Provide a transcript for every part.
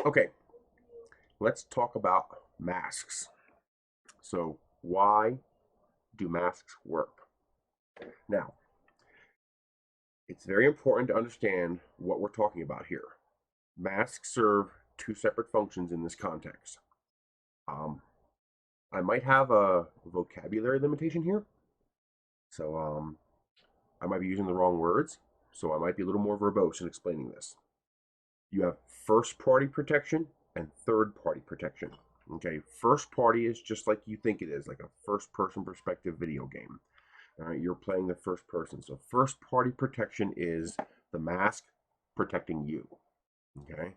Okay, let's talk about masks. So, why do masks work? Now, it's very important to understand what we're talking about here. Masks serve two separate functions in this context. Um, I might have a vocabulary limitation here, so I might be using the wrong words, so I might be a little more verbose in explaining this. You have first party protection and third party protection. Okay, first party is just like you think it is, like a first person perspective video game. All right, you're playing the first person. So first party protection is the mask protecting you. Okay,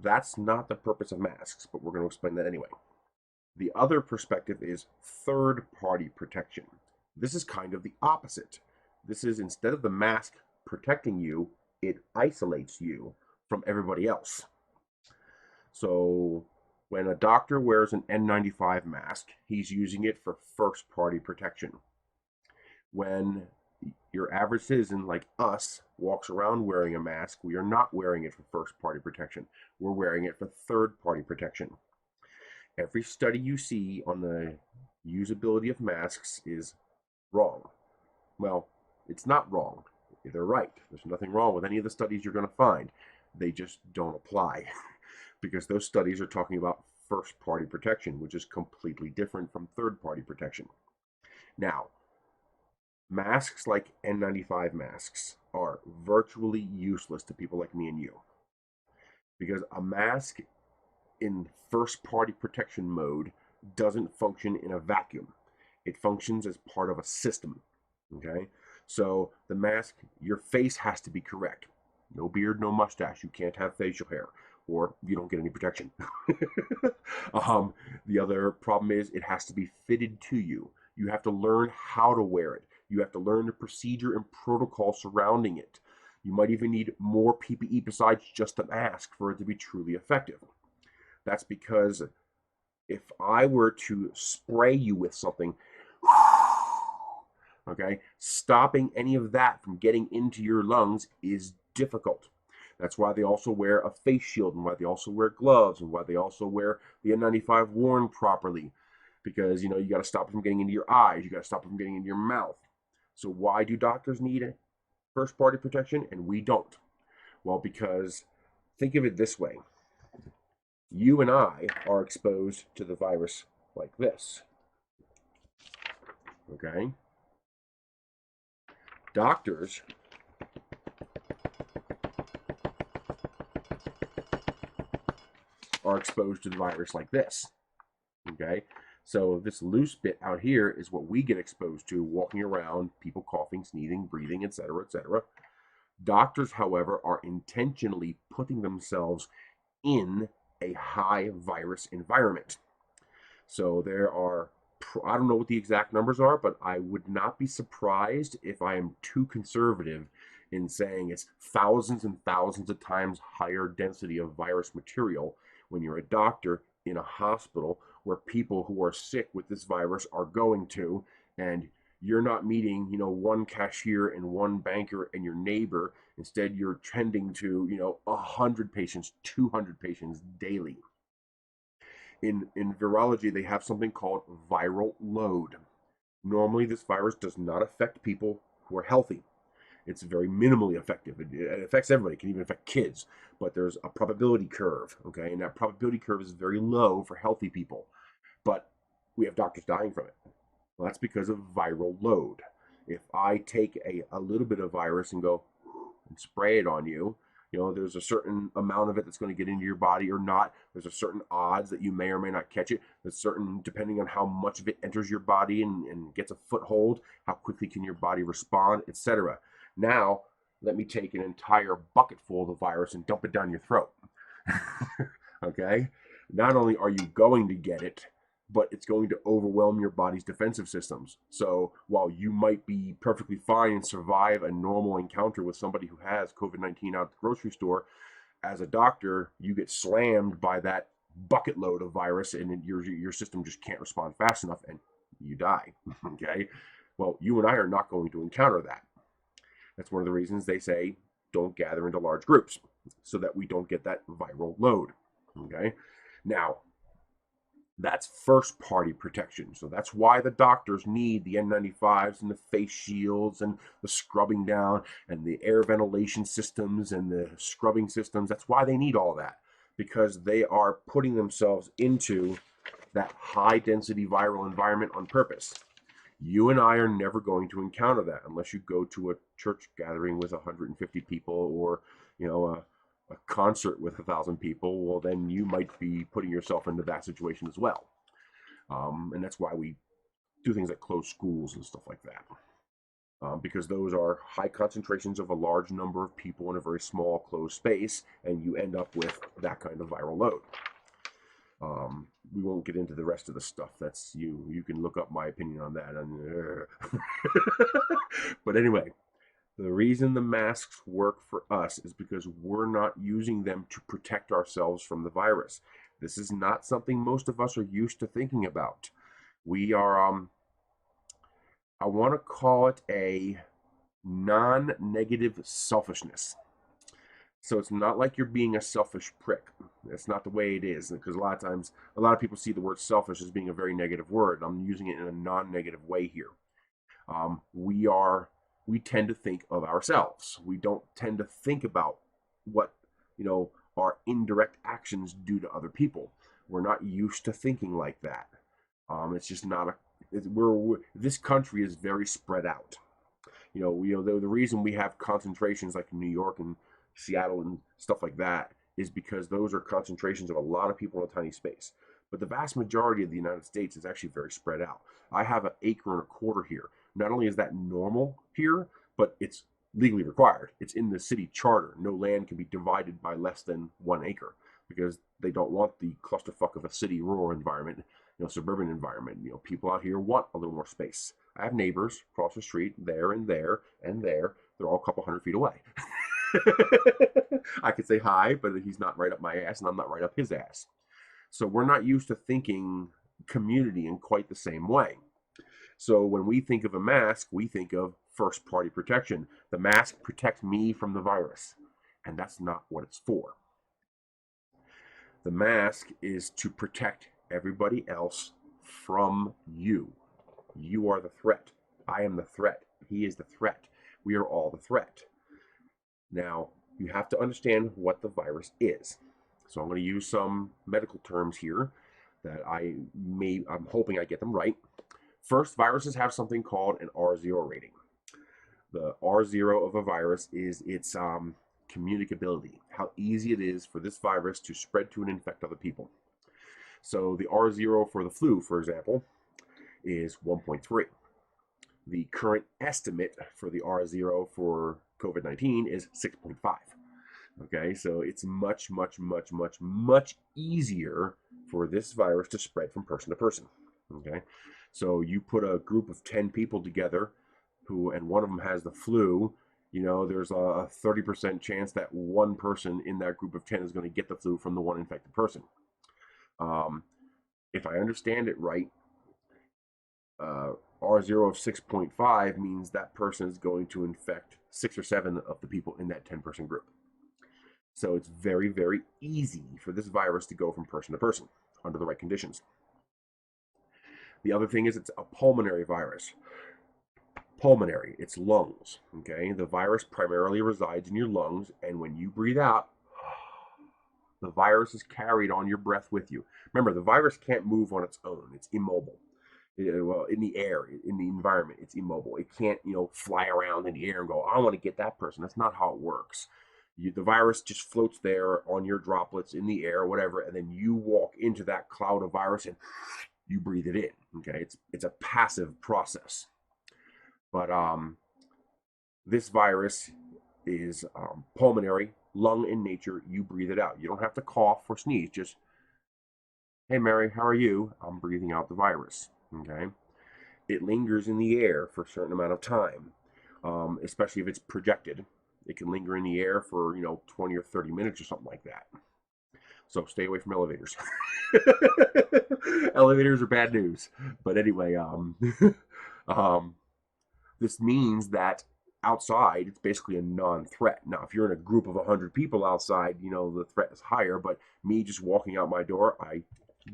that's not the purpose of masks, but we're going to explain that anyway. The other perspective is third party protection. This is kind of the opposite. This is instead of the mask protecting you, it isolates you from everybody else. So when a doctor wears an N95 mask, he's using it for first party protection. When your average citizen like us walks around wearing a mask, we are not wearing it for first party protection. We're wearing it for third party protection. Every study you see on the usability of masks is wrong. Well, it's not wrong. They're right. There's nothing wrong with any of the studies you're going to find. They just don't apply because those studies are talking about first party protection, which is completely different from third party protection. Now, masks like N95 masks are virtually useless to people like me and you because a mask in first party protection mode doesn't function in a vacuum. It functions as part of a system. Okay? So the mask, your face has to be correct. No beard, no mustache. You can't have facial hair, or you don't get any protection. The other problem is it has to be fitted to you. You have to learn how to wear it. You have to learn the procedure and protocol surrounding it. You might even need more PPE besides just the mask for it to be truly effective. That's because if I were to spray you with something, okay, stopping any of that from getting into your lungs is difficult. That's why they also wear a face shield and why they also wear gloves and why they also wear the N95 worn properly. Because, you got to stop it from getting into your eyes. You got to stop it from getting into your mouth. So why do doctors need first party protection and we don't? Well, because think of it this way. You and I are exposed to the virus like this. Okay? Doctors are exposed to the virus like this. Okay? So this loose bit out here is what we get exposed to walking around, people coughing, sneezing, breathing, etc., etc. Doctors, however, are intentionally putting themselves in a high virus environment. So there are, I don't know what the exact numbers are, but I would not be surprised if I am too conservative in saying it's thousands and thousands of times higher density of virus material when you're a doctor in a hospital where people who are sick with this virus are going to, and you're not meeting, one cashier and one banker and your neighbor. Instead, you're tending to, 100 patients, 200 patients daily. In virology, they have something called viral load. Normally, this virus does not affect people who are healthy. It's very minimally effective. It affects everybody. It can even affect kids. But there's a probability curve, okay? And that probability curve is very low for healthy people. But we have doctors dying from it. Well, that's because of viral load. If I take a little bit of virus and go and spray it on you, there's a certain amount of it that's going to get into your body or not. There's a certain odds that you may or may not catch it. There's certain, depending on how much of it enters your body and gets a foothold, how quickly can your body respond, etc. Now, let me take an entire bucket full of the virus and dump it down your throat. Okay? Not only are you going to get it, but it's going to overwhelm your body's defensive systems. So while you might be perfectly fine and survive a normal encounter with somebody who has COVID-19 out at the grocery store, as a doctor, you get slammed by that bucket load of virus and your system just can't respond fast enough and you die. Okay? Well, you and I are not going to encounter that. That's one of the reasons they say don't gather into large groups so that we don't get that viral load. Okay, now that's first party protection. So that's why the doctors need the N95s and the face shields and the scrubbing down and the air ventilation systems and the scrubbing systems. That's why they need all that, because they are putting themselves into that high density viral environment on purpose. You and I are never going to encounter that unless you go to a church gathering with 150 people, or a concert with 1,000 people. Well, then you might be putting yourself into that situation as well. And that's why we do things like close schools and stuff like that, because those are high concentrations of a large number of people in a very small closed space, and you end up with that kind of viral load. We won't get into the rest of the stuff. That's you can look up my opinion on that. But anyway, the reason the masks work for us is because we're not using them to protect ourselves from the virus. This is not something most of us are used to thinking about. We are, I want to call it a non-negative selfishness. So it's not like you're being a selfish prick. That's not the way it is, because a lot of times, a lot of people see the word selfish as being a very negative word. I'm using it in a non-negative way here. We tend to think of ourselves. We don't tend to think about what, our indirect actions do to other people. We're not used to thinking like that. It's just not this country is very spread out. The reason we have concentrations like New York and Seattle and stuff like that is because those are concentrations of a lot of people in a tiny space. But the vast majority of the United States is actually very spread out. I have an acre and a quarter here. Not only is that normal here, but it's legally required. It's in the city charter. No land can be divided by less than 1 acre, because they don't want the clusterfuck of a city rural environment, suburban environment. People out here want a little more space. I have neighbors across the street, there and there and there. They're all a couple 100 feet away. I could say hi, but he's not right up my ass, and I'm not right up his ass. So we're not used to thinking community in quite the same way. So when we think of a mask, we think of first party protection. The mask protects me from the virus, and that's not what it's for. The mask is to protect everybody else from you. You are the threat. I am the threat. He is the threat. We are all the threat. Now, you have to understand what the virus is. So I'm going to use some medical terms here that I'm hoping I get them right. First, viruses have something called an R0 rating. The R0 of a virus is its communicability, how easy it is for this virus to spread to and infect other people. So the R0 for the flu, for example, is 1.3. The current estimate for the R0 for COVID-19 is 6.5. Okay, so it's much, much, much, much, much easier for this virus to spread from person to person. Okay, so you put a group of 10 people together and one of them has the flu, there's a 30% chance that one person in that group of 10 is going to get the flu from the one infected person. If I understand it right, R0 of 6.5 means that person is going to infect 6 or 7 of the people in that 10-person group. So it's very, very easy for this virus to go from person to person under the right conditions. The other thing is it's a pulmonary virus. Pulmonary, it's lungs. Okay, the virus primarily resides in your lungs, and when you breathe out, the virus is carried on your breath with you. Remember, the virus can't move on its own. It's immobile. Well, in the air, in the environment, it's immobile. It can't, fly around in the air and go, I want to get that person. That's not how it works. The virus just floats there on your droplets in the air, whatever, and then you walk into that cloud of virus and you breathe it in. Okay, it's a passive process. But this virus is pulmonary, lung in nature. You breathe it out. You don't have to cough or sneeze. Just, hey, Mary, how are you? I'm breathing out the virus. Okay, it lingers in the air for a certain amount of time, especially if it's projected. It can linger in the air for 20 or 30 minutes or something like that. So stay away from elevators. Elevators are bad news. But anyway, this means that outside, it's basically a non-threat. Now, if you're in a group of 100 people outside, the threat is higher, but me just walking out my door, I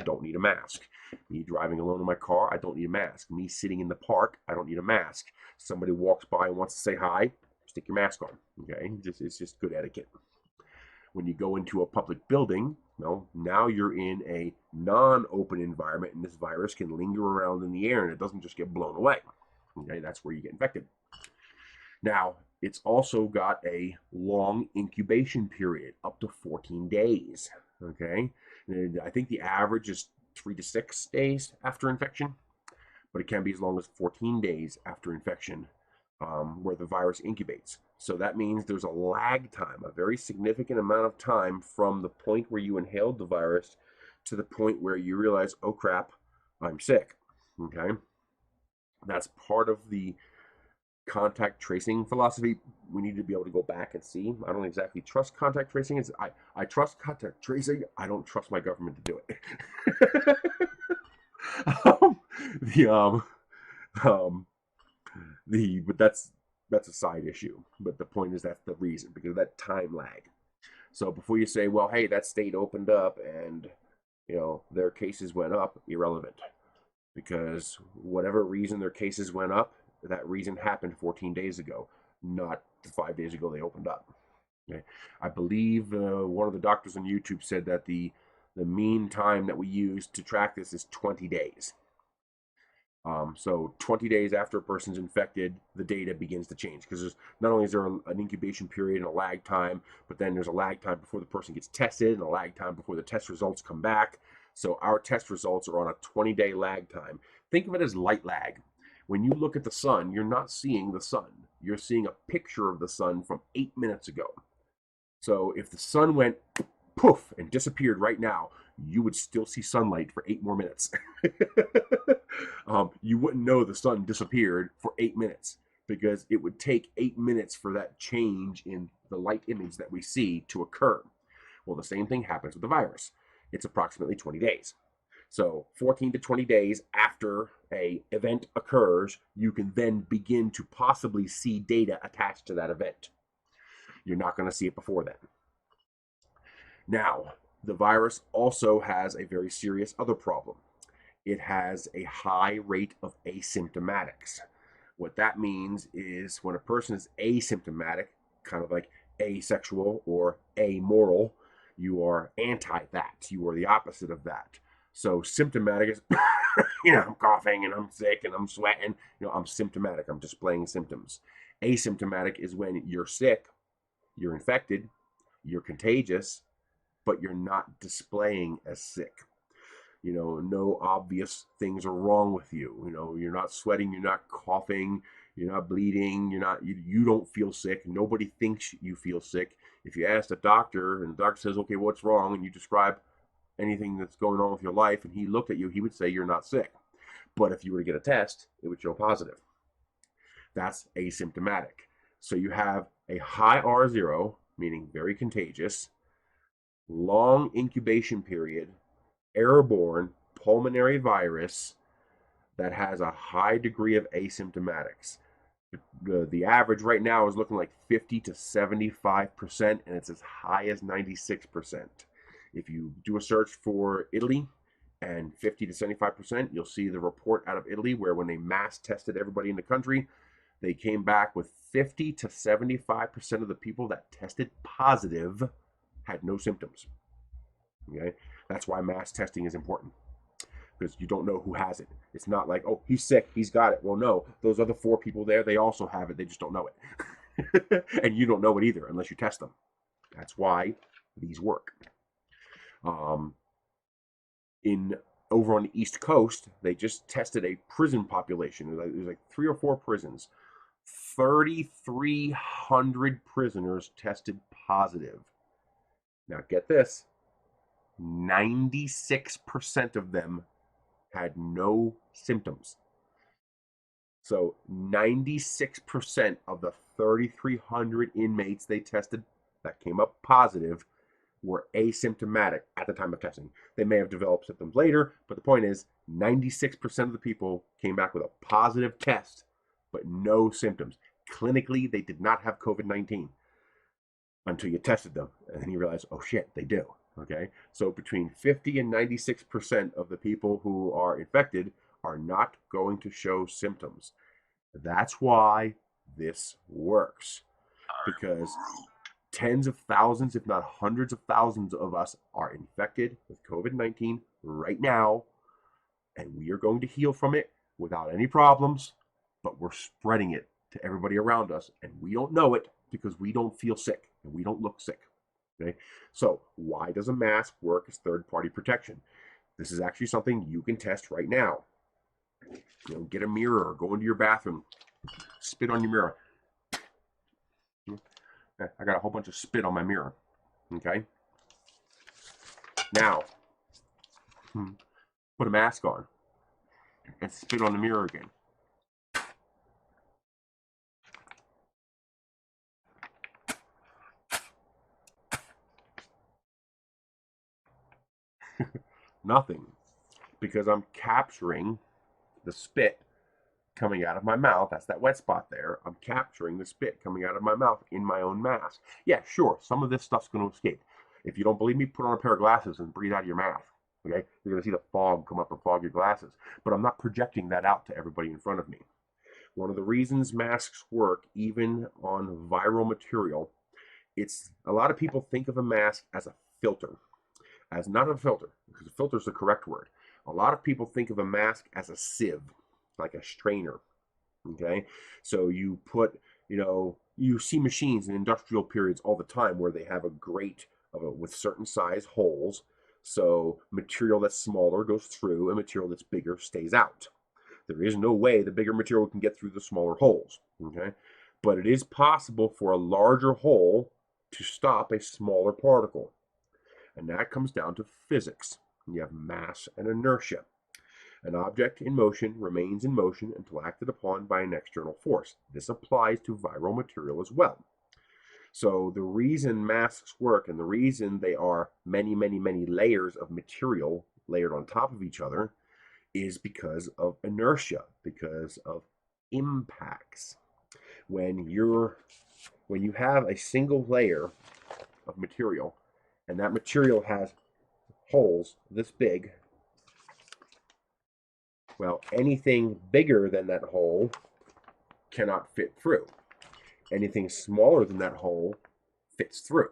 don't need a mask. Me driving alone in my car, I don't need a mask. Me sitting in the park, I don't need a mask. Somebody walks by and wants to say hi, stick your mask on, okay? It's just good etiquette. When you go into a public building, now you're in a non-open environment, and this virus can linger around in the air, and it doesn't just get blown away. Okay, that's where you get infected. Now, it's also got a long incubation period, up to 14 days. Okay, and I think the average is 3 to 6 days after infection, but it can be as long as 14 days after infection where the virus incubates. So that means there's a lag time, a very significant amount of time from the point where you inhaled the virus to the point where you realize, oh crap, I'm sick. Okay, that's part of the contact tracing philosophy. We need to be able to go back and see. I don't exactly trust contact tracing. I trust contact tracing. I don't trust my government to do it. But that's a side issue. But the point is that's the reason, because of that time lag. So before you say, well, hey, that state opened up and their cases went up, irrelevant, because whatever reason their cases went up, that reason happened 14 days ago, not 5 days ago they opened up. Okay. I believe one of the doctors on YouTube said that the mean time that we use to track this is 20 days. So 20 days after a person's infected, the data begins to change, because not only is there an incubation period and a lag time, but then there's a lag time before the person gets tested and a lag time before the test results come back. So our test results are on a 20-day lag time. Think of it as light lag. When you look at the sun, you're not seeing the sun. You're seeing a picture of the sun from 8 minutes ago. So if the sun went poof and disappeared right now, you would still see sunlight for 8 more minutes. You wouldn't know the sun disappeared for 8 minutes, because it would take 8 minutes for that change in the light image that we see to occur. Well, the same thing happens with the virus. It's approximately 20 days. So 14 to 20 days after an event occurs, you can then begin to possibly see data attached to that event. You're not going to see it before then. Now, the virus also has a very serious other problem. It has a high rate of asymptomatics. What that means is when a person is asymptomatic, kind of like asexual or amoral, you are anti that. You are the opposite of that. So symptomatic is, I'm coughing and I'm sick and I'm sweating. I'm symptomatic. I'm displaying symptoms. Asymptomatic is when you're sick, you're infected, you're contagious, but you're not displaying as sick. No obvious things are wrong with you. You're not sweating, you're not coughing, you're not bleeding, you don't feel sick. Nobody thinks you feel sick. If you ask the doctor and the doctor says, okay, what's wrong? And you describe anything that's going on with your life, and he looked at you, he would say you're not sick. But if you were to get a test, it would show positive. That's asymptomatic. So you have a high R0, meaning very contagious, long incubation period, airborne pulmonary virus that has a high degree of asymptomatics. The average right now is looking like 50 to 75%, and it's as high as 96%. If you do a search for Italy and 50 to 75%, you'll see the report out of Italy where when they mass tested everybody in the country, they came back with 50 to 75% of the people that tested positive had no symptoms. Okay, that's why mass testing is important, because you don't know who has it. It's not like, oh, he's sick, he's got it. Well, no, those other 4 people there, they also have it. They just don't know it. And you don't know it either unless you test them. That's why these work. Over on the East Coast, they just tested a prison population. There's like 3 or 4 prisons. 3,300 prisoners tested positive. Now get this, 96% of them had no symptoms. So 96% of the 3,300 inmates they tested that came up positive were asymptomatic at the time of testing. They may have developed symptoms later, but the point is 96% of the people came back with a positive test, but no symptoms. Clinically, they did not have COVID-19 until you tested them, and then you realize, oh shit, they do. Okay, so between 50 and 96% of the people who are infected are not going to show symptoms. That's why this works, because tens of thousands, if not hundreds of thousands of us are infected with COVID-19 right now, and we are going to heal from it without any problems, but we're spreading it to everybody around us, and we don't know it because we don't feel sick and we don't look sick. Okay, so why does a mask work as third-party protection? This is actually something you can test right now. Get a mirror, go into your bathroom, spit on your mirror. I got a whole bunch of spit on my mirror. Okay, now put a mask on and spit on the mirror again. Nothing, because I'm capturing the spit coming out of my mouth. That's that wet spot there. I'm capturing the spit coming out of my mouth in my own mask. Yeah, sure, some of this stuff's going to escape. If you don't believe me, put on a pair of glasses and breathe out of your mouth. Okay, you're going to see the fog come up and fog your glasses. But I'm not projecting that out to everybody in front of me. One of the reasons masks work, even on viral material, it's a lot of people think of a mask as a filter. As not a filter, because a filter is the correct word. A lot of people think of a mask as a sieve, like a strainer. Okay, so you put, you see machines in industrial periods all the time where they have a grate with certain size holes. So material that's smaller goes through and material that's bigger stays out. There is no way the bigger material can get through the smaller holes. Okay, but it is possible for a larger hole to stop a smaller particle. And that comes down to physics. You have mass and inertia. An object in motion remains in motion until acted upon by an external force. This applies to viral material as well. So the reason masks work and the reason they are many, many, many layers of material layered on top of each other is because of inertia, because of impacts. When you have a single layer of material, and that material has holes this big, well, anything bigger than that hole cannot fit through. Anything smaller than that hole fits through.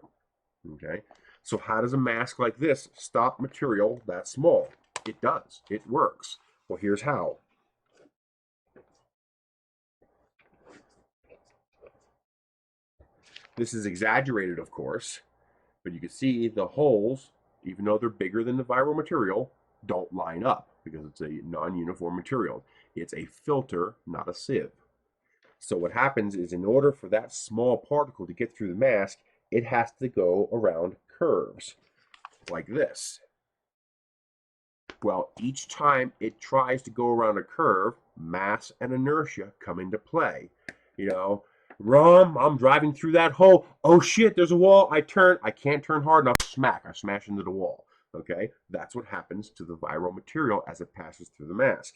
Okay, so how does a mask like this stop material that small? It does. It works. Well, here's how. This is exaggerated, of course, but you can see the holes, even though they're bigger than the viral material, don't line up because it's a non-uniform material. It's a filter, not a sieve. So what happens is, in order for that small particle to get through the mask, it has to go around curves like this. Well, each time it tries to go around a curve, mass and inertia come into play. I'm driving through that hole. Oh shit, there's a wall. I can't turn hard enough. Smack, I smash into the wall. Okay, that's what happens to the viral material as it passes through the mask.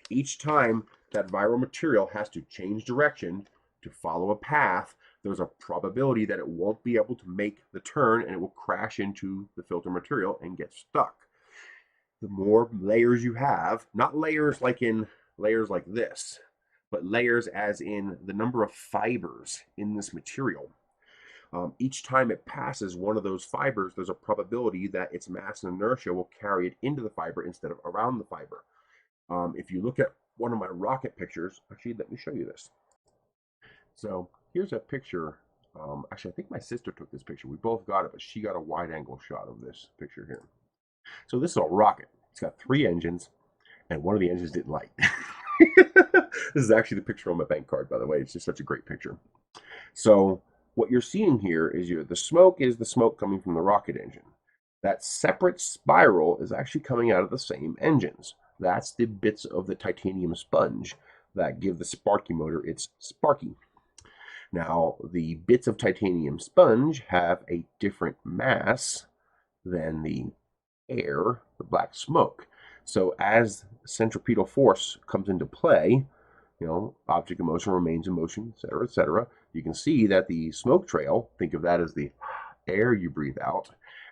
Each time that viral material has to change direction to follow a path, there's a probability that it won't be able to make the turn and it will crash into the filter material and get stuck. The more layers you have, not layers like in layers like this, but layers as in the number of fibers in this material. Each time it passes one of those fibers, there's a probability that its mass and inertia will carry it into the fiber instead of around the fiber. If you look at one of my rocket pictures, actually, let me show you this. So here's a picture. Actually, I think my sister took this picture. We both got it, but she got a wide angle shot of this picture here. So this is a rocket. It's got 3 engines, and one of the engines didn't light. This is actually the picture on my bank card, by the way. It's just such a great picture. So what you're seeing here is the smoke is the smoke coming from the rocket engine. That separate spiral is actually coming out of the same engines. That's the bits of the titanium sponge that give the sparky motor its sparky. Now, the bits of titanium sponge have a different mass than the air, the black smoke. So as centripetal force comes into play, object in motion remains in motion, etc., etc. You can see that the smoke trail, think of that as the air you breathe out,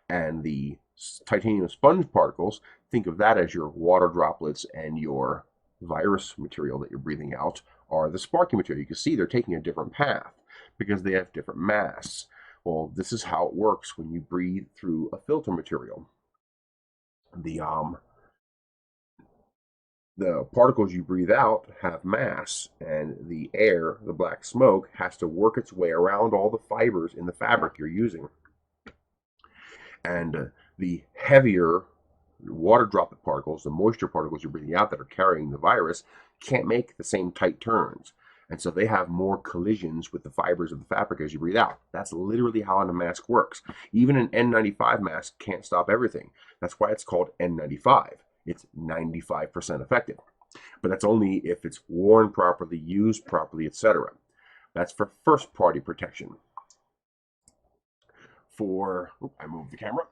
and the titanium sponge particles, think of that as your water droplets, and your virus material that you're breathing out are the sparking material. You can see they're taking a different path because they have different mass. Well, this is how it works when you breathe through a filter material. The particles you breathe out have mass, and the air, the black smoke, has to work its way around all the fibers in the fabric you're using. And the heavier water droplet particles, the moisture particles you're breathing out that are carrying the virus, can't make the same tight turns. And so they have more collisions with the fibers of the fabric as you breathe out. That's literally how a mask works. Even an N95 mask can't stop everything. That's why it's called N95. It's 95% effective. But that's only if it's worn properly, used properly, etc. That's for first party protection. I moved the camera.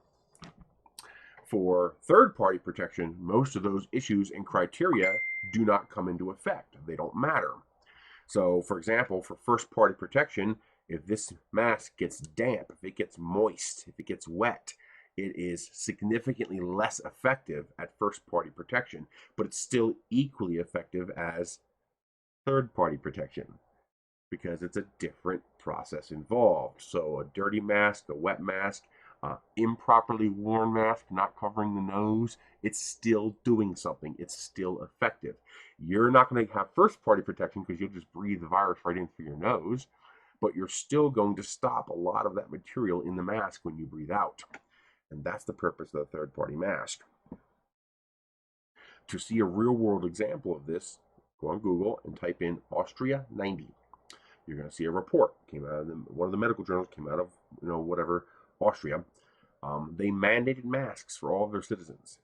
For third party protection, most of those issues and criteria do not come into effect. They don't matter. So, for example, for first party protection, if this mask gets damp, if it gets moist, if it gets wet, it is significantly less effective at first party protection, but it's still equally effective as third party protection because it's a different process involved. So a dirty mask, a wet mask, improperly worn mask, not covering the nose, it's still doing something. It's still effective. You're not going to have first party protection because you'll just breathe the virus right in through your nose, but you're still going to stop a lot of that material in the mask when you breathe out. And that's the purpose of the third party mask. To see a real world example of this, go on Google and type in Austria 90. You're going to see a report came out of one of the medical journals, came out of whatever Austria. They mandated masks for all of their citizens.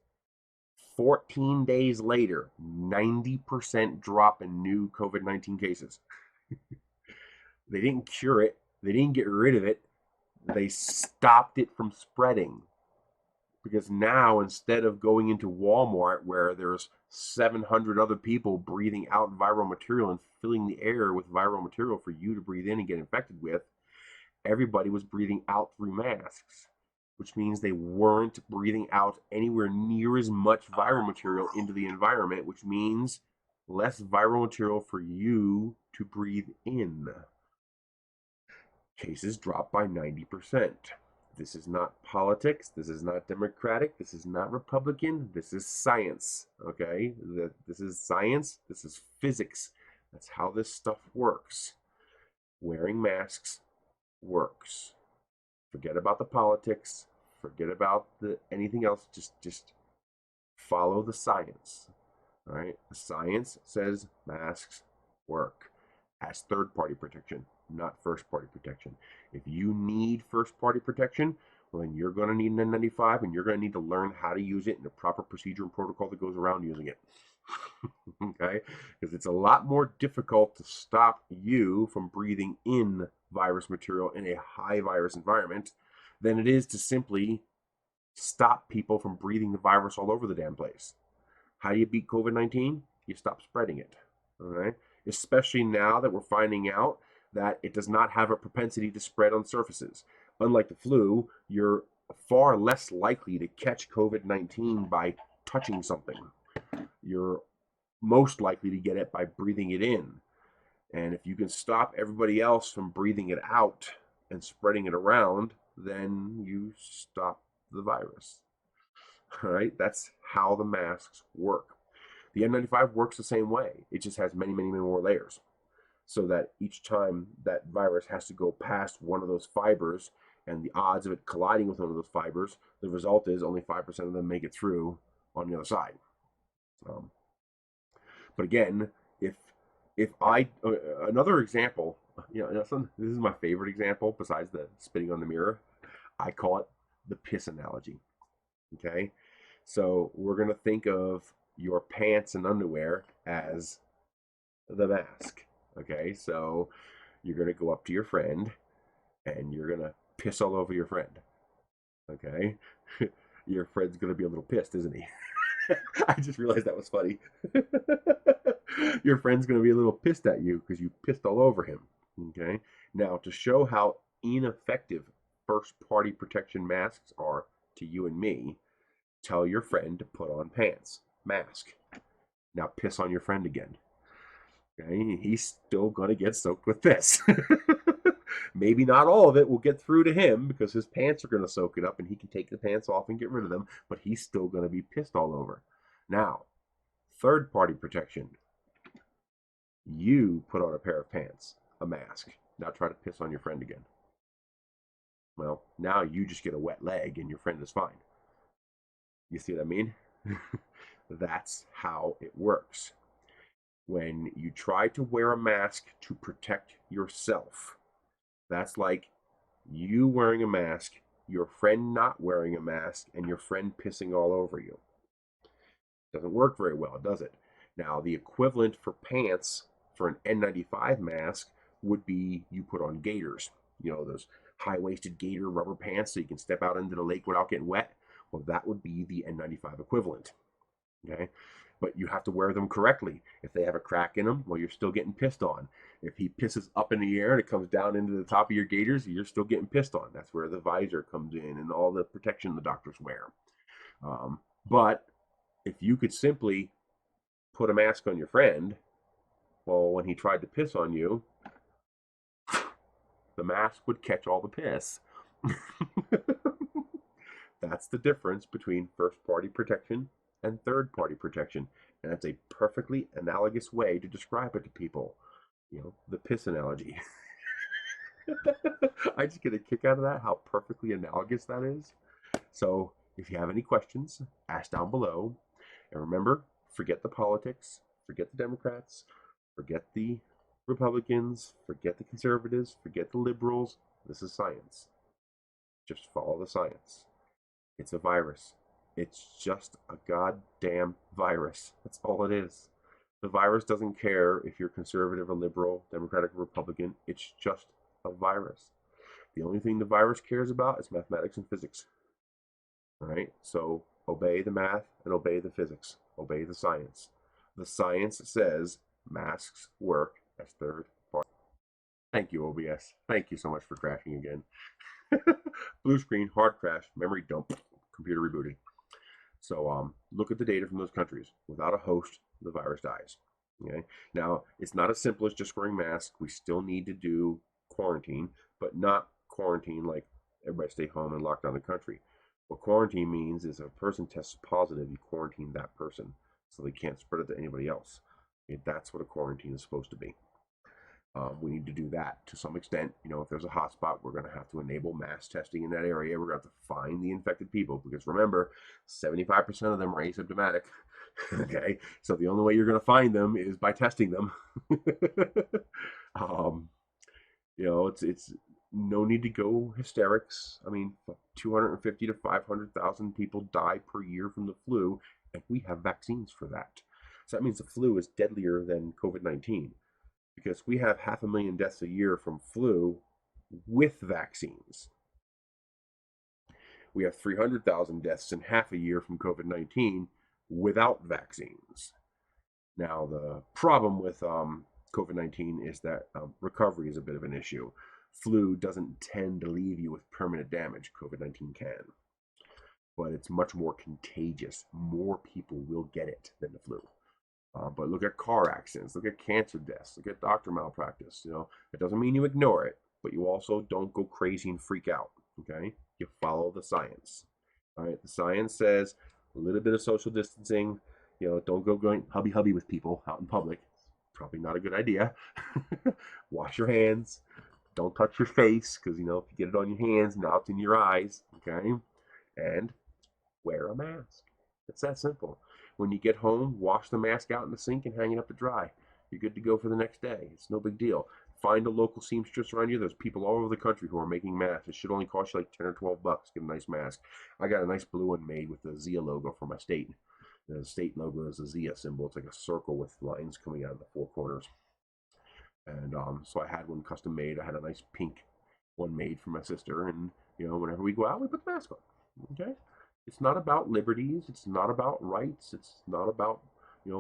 14 days later, 90% drop in new COVID-19 cases. They didn't cure it. They didn't get rid of it. They stopped it from spreading. Because now, instead of going into Walmart where there's 700 other people breathing out viral material and filling the air with viral material for you to breathe in and get infected with, everybody was breathing out through masks, which means they weren't breathing out anywhere near as much viral material into the environment, which means less viral material for you to breathe in. Cases dropped by 90%. This is not politics. This is not Democratic. This is not Republican. This is science, okay? This is science. This is physics. That's how this stuff works. Wearing masks works. Forget about the politics. Forget about anything else. Just follow the science, all right? The science says masks work as third-party protection, not first-party protection. If you need first-party protection, well, then you're going to need an N95, and you're going to need to learn how to use it in a proper procedure and protocol that goes around using it. Okay? Because it's a lot more difficult to stop you from breathing in virus material in a high virus environment than it is to simply stop people from breathing the virus all over the damn place. How do you beat COVID-19? You stop spreading it. All right? Especially now that we're finding out that it does not have a propensity to spread on surfaces. Unlike the flu, you're far less likely to catch COVID-19 by touching something. You're most likely to get it by breathing it in. And if you can stop everybody else from breathing it out and spreading it around, then you stop the virus. All right, that's how the masks work. The N95 works the same way. It just has many, many, many more layers. So that each time that virus has to go past one of those fibers, and the odds of it colliding with one of those fibers, the result is only 5% of them make it through on the other side. But again, if I another example, this is my favorite example besides the spitting on the mirror. I call it the piss analogy. Okay, so we're gonna think of your pants and underwear as the mask. Okay, so you're gonna go up to your friend and you're gonna piss all over your friend. Okay, your friend's gonna be a little pissed, isn't he? I just realized that was funny. Your friend's going to be a little pissed at you because you pissed all over him. Okay. Now, to show how ineffective first party protection masks are to you and me, tell your friend to put on pants, mask. Now piss on your friend again. Okay, he's still going to get soaked with piss. Maybe not all of it will get through to him because his pants are going to soak it up and he can take the pants off and get rid of them, but he's still going to be pissed all over. Now, third party protection. You put on a pair of pants, a mask. Now try to piss on your friend again. Well, now you just get a wet leg and your friend is fine. You see what I mean? That's how it works. When you try to wear a mask to protect yourself, that's like you wearing a mask, your friend not wearing a mask, and your friend pissing all over you. Doesn't work very well, does it? Now, the equivalent for pants for an N95 mask would be you put on gaiters. You know, those high-waisted gaiter rubber pants so you can step out into the lake without getting wet. Well, that would be the N95 equivalent. Okay? But you have to wear them correctly. If they have a crack in them, well, you're still getting pissed on. If he pisses up in the air and it comes down into the top of your gaiters, you're still getting pissed on. That's where the visor comes in and all the protection the doctors wear. But if you could simply put a mask on your friend, well, when he tried to piss on you, the mask would catch all the piss. That's the difference between first party protection and third party protection. And that's a perfectly analogous way to describe it to people. You know, the piss analogy. I just get a kick out of that, how perfectly analogous that is. So if you have any questions, ask down below. And remember, forget the politics, forget the Democrats, forget the Republicans, forget the conservatives, forget the liberals. This is science. Just follow the science. It's a virus. It's just a goddamn virus. That's all it is. The virus doesn't care if you're conservative or liberal, Democratic or Republican. It's just a virus. The only thing the virus cares about is mathematics and physics. All right? So obey the math and obey the physics. Obey the science. The science says masks work as third party. Thank you, OBS. Thank you so much for crashing again. Blue screen, hard crash, memory dump, computer rebooted. So look at the data from those countries. Without a host, the virus dies. Okay. Now, it's not as simple as just wearing masks. We still need to do quarantine, but not quarantine like everybody stay home and lock down the country. What quarantine means is if a person tests positive, you quarantine that person so they can't spread it to anybody else. Okay, that's what a quarantine is supposed to be. We need to do that to some extent. You know, if there's a hotspot, we're going to have to enable mass testing in that area. We're going to have to find the infected people because remember, 75% of them are asymptomatic. Okay, so the only way you're going to find them is by testing them. You know, it's no need to go hysterics. I mean, 250 to 500,000 people die per year from the flu, and we have vaccines for that. So that means the flu is deadlier than COVID-19. Because we have 500,000 deaths a year from flu with vaccines. We have 300,000 deaths in half a year from COVID-19 without vaccines. Now, the problem with COVID-19 is that recovery is a bit of an issue. Flu doesn't tend to leave you with permanent damage. COVID-19 can. But it's much more contagious. More people will get it than the flu. But look at car accidents, look at cancer deaths, look at doctor malpractice. You know, it doesn't mean you ignore it, but you also don't go crazy and freak out. Okay, you follow the science. All right, the science says a little bit of social distancing. You know, don't go going hubby with people out in public. Probably not a good idea. Wash your hands. Don't touch your face because you know if you get it on your hands, now it's in your eyes. Okay, and wear a mask. It's that simple. When you get home, wash the mask out in the sink and hang it up to dry. You're good to go for the next day. It's no big deal. Find a local seamstress around you. There's people all over the country who are making masks. It should only cost you like 10 or 12 bucks. Get a nice mask. I got a nice blue one made with the Zia logo for my state. The state logo is a Zia symbol. It's like a circle with lines coming out of the four corners. And so I had one custom made. I had a nice pink one made for my sister. And, you know, whenever we go out, we put the mask on. Okay? It's not about liberties. It's not about rights. It's not about,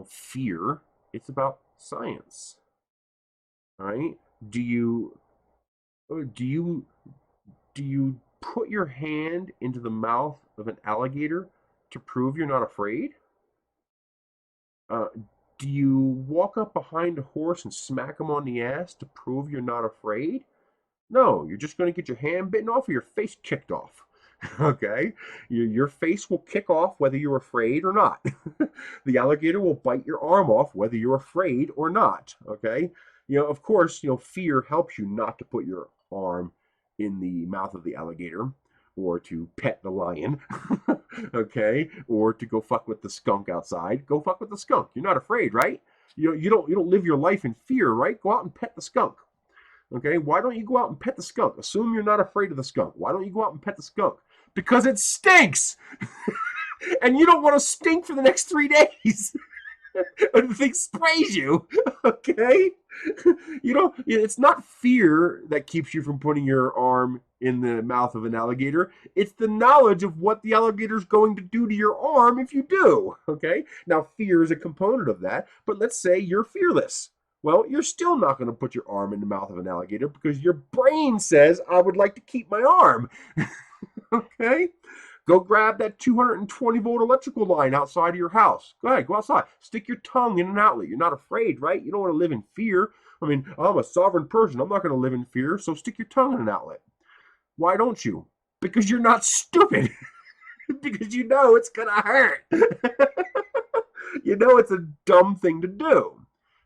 fear. It's about science. All right? Do you do you do you put your hand into the mouth of an alligator to prove you're not afraid? Uh, do you walk up behind a horse and smack him on the ass to prove you're not afraid? No, you're just going to get your hand bitten off or your face kicked off. Okay? Your face will kick off whether you're afraid or not. The alligator will bite your arm off whether you're afraid or not. Okay? Of course, fear helps you not to put your arm in the mouth of the alligator or to pet the lion. Okay? Or to go fuck with the skunk outside. Go fuck with the skunk. You're not afraid, right? You don't live your life in fear, right? Go out and pet the skunk. Okay, why don't you go out and pet the skunk? Assume you're not afraid of the skunk. Why don't you go out and pet the skunk? Because it stinks, and you don't want to stink for the next 3 days. And the thing sprays you. Okay, it's not fear that keeps you from putting your arm in the mouth of an alligator. It's the knowledge of what the alligator's going to do to your arm if you do. Okay, now fear is a component of that, but let's say you're fearless. Well, you're still not going to put your arm in the mouth of an alligator because your brain says, I would like to keep my arm. Okay? Go grab that 220-volt electrical line outside of your house. Go ahead, go outside. Stick your tongue in an outlet. You're not afraid, right? You don't want to live in fear. I mean, I'm a sovereign person. I'm not going to live in fear, so stick your tongue in an outlet. Why don't you? Because you're not stupid. Because you know it's going to hurt. You know it's a dumb thing to do.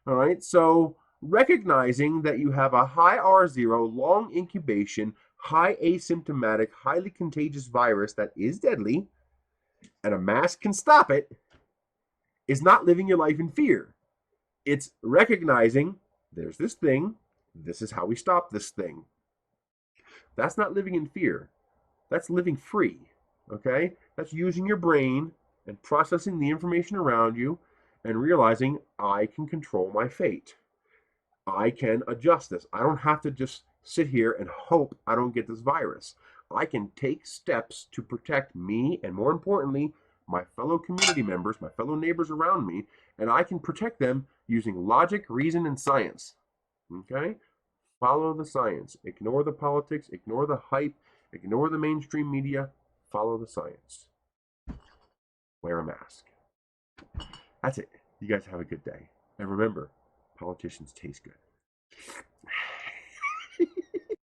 All right, so recognizing that you have a high R0, long incubation, high asymptomatic, highly contagious virus that is deadly, and a mask can stop it, is not living your life in fear. It's recognizing there's this thing, this is how we stop this thing. That's not living in fear. That's living free. Okay? That's using your brain and processing the information around you and realizing I can control my fate. I can adjust this. I don't have to just sit here and hope I don't get this virus. I can take steps to protect me and, more importantly, my fellow community members, my fellow neighbors around me, and I can protect them using logic, reason, and science. Okay? Follow the science. Ignore the politics, ignore the hype, ignore the mainstream media. Follow the science. Wear a mask. That's it. You guys have a good day. And remember, politicians taste good.